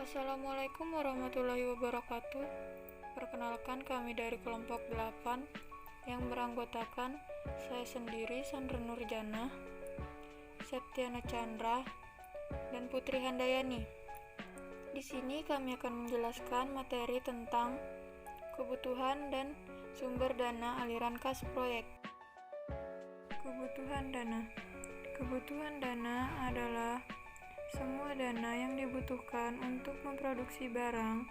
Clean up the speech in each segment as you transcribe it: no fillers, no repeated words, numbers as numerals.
Assalamualaikum warahmatullahi wabarakatuh. Perkenalkan, kami dari kelompok 8 yang beranggotakan saya sendiri, Sandra Nurjana, Septiana Chandra, dan Putri Handayani. Di sini kami akan menjelaskan materi tentang kebutuhan dan sumber dana aliran kas proyek. Kebutuhan dana adalah semua dana yang dibutuhkan untuk memproduksi barang,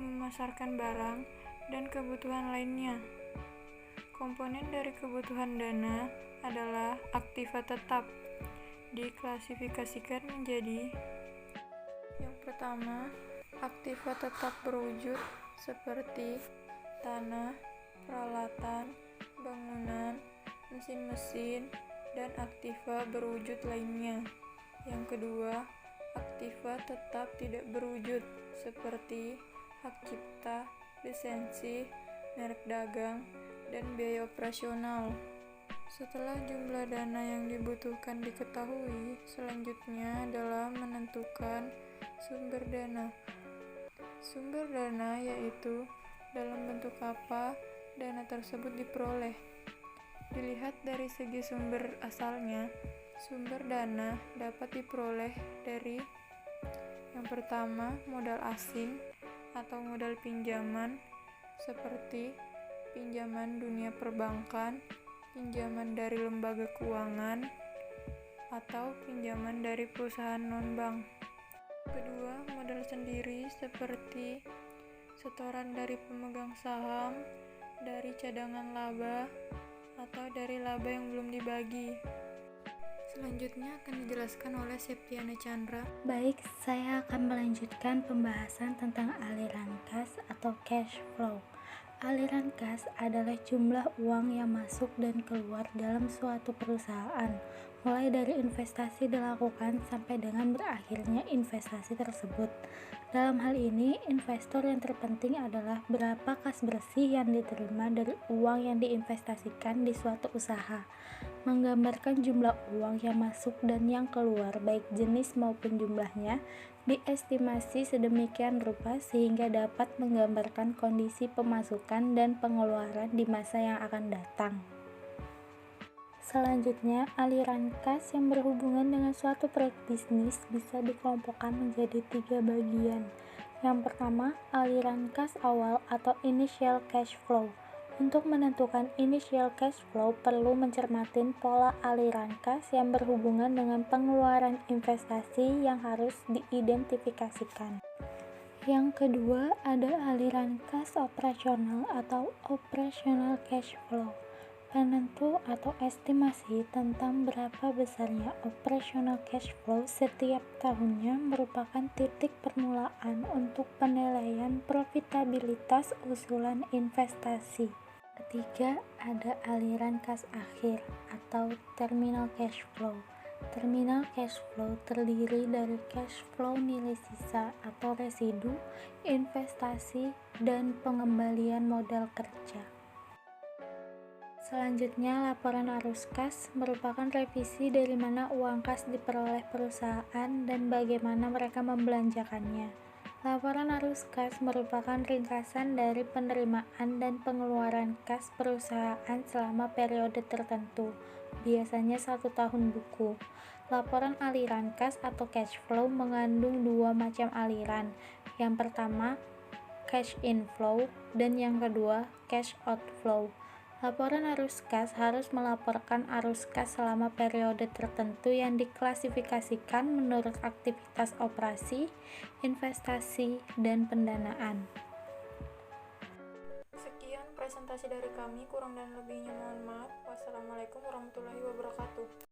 memasarkan barang, dan kebutuhan lainnya. Komponen dari kebutuhan dana adalah aktiva tetap. Diklasifikasikan menjadi: yang pertama, aktiva tetap berwujud seperti tanah, peralatan, bangunan, mesin-mesin, dan aktiva berwujud lainnya. Yang kedua, aktiva tetap tidak berwujud seperti hak cipta, lisensi, merek dagang, dan biaya operasional. Setelah jumlah dana yang dibutuhkan diketahui, selanjutnya adalah menentukan sumber dana. Sumber dana yaitu dalam bentuk apa dana tersebut diperoleh. Dilihat dari segi sumber asalnya, sumber dana dapat diperoleh dari: yang pertama, modal asing atau modal pinjaman seperti pinjaman dunia perbankan, pinjaman dari lembaga keuangan, atau pinjaman dari perusahaan non-bank. Kedua, modal sendiri seperti setoran dari pemegang saham, dari cadangan laba, atau dari laba yang belum dibagi. Selanjutnya akan dijelaskan oleh Septiana Chandra. Baik, saya akan melanjutkan pembahasan tentang aliran kas atau cash flow. Aliran kas adalah jumlah uang yang masuk dan keluar dalam suatu perusahaan, mulai dari investasi dilakukan sampai dengan berakhirnya investasi tersebut. Dalam hal ini, investor yang terpenting adalah berapa kas bersih yang diterima dari uang yang diinvestasikan di suatu usaha. Menggambarkan jumlah uang yang masuk dan yang keluar, baik jenis maupun jumlahnya, diestimasi sedemikian rupa sehingga dapat menggambarkan kondisi pemasukan dan pengeluaran di masa yang akan datang. Selanjutnya, aliran kas yang berhubungan dengan suatu proyek bisnis bisa dikelompokkan menjadi 3 bagian. Yang pertama, aliran kas awal atau initial cash flow. Untuk menentukan initial cash flow perlu mencermati pola aliran kas yang berhubungan dengan pengeluaran investasi yang harus diidentifikasikan. Yang kedua, ada aliran kas operasional atau operational cash flow. Penentu atau estimasi tentang berapa besarnya operational cash flow setiap tahunnya merupakan titik permulaan untuk penilaian profitabilitas usulan investasi. Ketiga, ada aliran kas akhir atau terminal cash flow. Terminal cash flow terdiri dari cash flow nilai sisa atau residu, investasi, dan pengembalian modal kerja. Selanjutnya, laporan arus kas merupakan revisi dari mana uang kas diperoleh perusahaan dan bagaimana mereka membelanjakannya. Laporan arus kas merupakan ringkasan dari penerimaan dan pengeluaran kas perusahaan selama periode tertentu, biasanya 1 tahun buku. Laporan aliran kas atau cash flow mengandung 2 macam aliran. Yang pertama, cash inflow, dan yang kedua, cash outflow. Laporan arus kas harus melaporkan arus kas selama periode tertentu yang diklasifikasikan menurut aktivitas operasi, investasi, dan pendanaan. Sekian presentasi dari kami, kurang dan lebihnya mohon maaf. Wassalamualaikum warahmatullahi wabarakatuh.